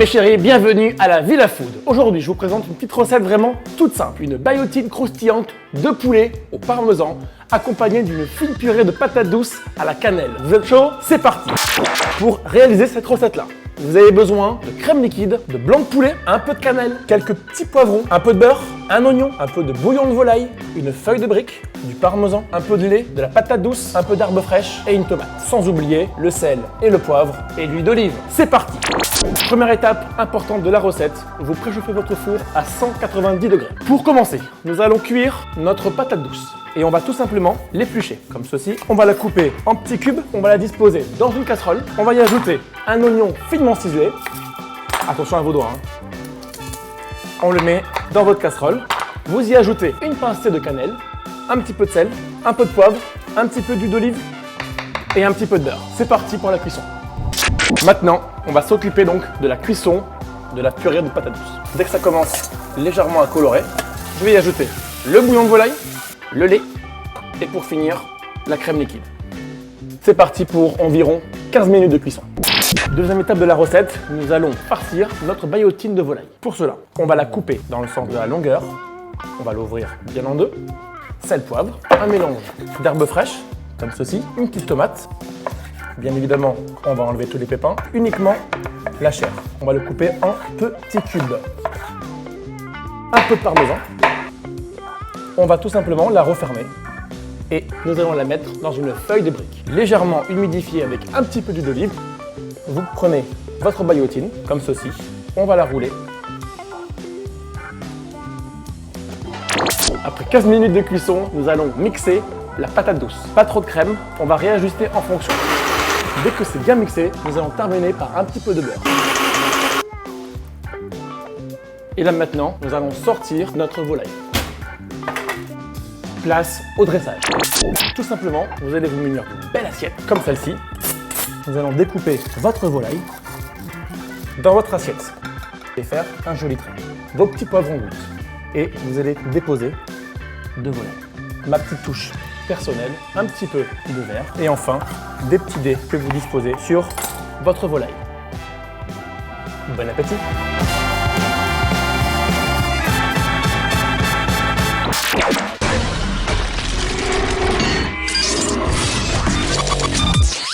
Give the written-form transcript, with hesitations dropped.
mes chéris, bienvenue à la Villa Food. Aujourd'hui, je vous présente une petite recette vraiment toute simple. Une baiotine croustillante de poulet au parmesan, accompagnée d'une fine purée de patates douces à la cannelle. Vous êtes chaud? C'est parti! Pour réaliser cette recette-là, vous avez besoin de crème liquide, de blanc de poulet, un peu de cannelle, quelques petits poivrons, un peu de beurre, un oignon, un peu de bouillon de volaille, une feuille de brique, du parmesan, un peu de lait, de la patate douce, un peu d'herbe fraîche et une tomate. Sans oublier le sel et le poivre et l'huile d'olive. C'est parti! Première étape importante de la recette, vous préchauffez votre four à 190 degrés. Pour commencer, nous allons cuire notre patate douce. Et on va tout simplement l'éplucher, comme ceci. On va la couper en petits cubes, on va la disposer dans une casserole. On va y ajouter un oignon finement ciselé. Attention à vos doigts. On le met dans votre casserole. Vous y ajoutez une pincée de cannelle, un petit peu de sel, un peu de poivre, un petit peu d'huile d'olive et un petit peu de beurre. C'est parti pour la cuisson. Maintenant, on va s'occuper donc de la cuisson de la purée de patates douces. Dès que ça commence légèrement à colorer, je vais y ajouter le bouillon de volaille, le lait et pour finir, la crème liquide. C'est parti pour environ 15 minutes de cuisson. Deuxième étape de la recette, nous allons farcir notre baiotine de volaille. Pour cela, on va la couper dans le sens de la longueur. On va l'ouvrir bien en deux. Sel, poivre, un mélange d'herbes fraîches, comme ceci, une petite tomate. Bien évidemment, on va enlever tous les pépins, uniquement la chair. On va le couper en petits cubes. Un peu de parmesan. On va tout simplement la refermer et nous allons la mettre dans une feuille de brique. Légèrement humidifiée avec un petit peu d'huile d'olive. Vous prenez votre baiotine, comme ceci. On va la rouler. Après 15 minutes de cuisson, nous allons mixer la patate douce. Pas trop de crème, on va réajuster en fonction. Dès que c'est bien mixé, nous allons terminer par un petit peu de beurre. Et là maintenant, nous allons sortir notre volaille. Place au dressage. Tout simplement, vous allez vous munir d'une belle assiette, comme celle-ci. Nous allons découper votre volaille dans votre assiette et faire un joli trait. Vos petits poivrons gouttes. Et vous allez déposer de volaille. Ma petite touche personnelle, un petit peu de verre. Et enfin, des petits dés que vous disposez sur votre volaille. Bon appétit!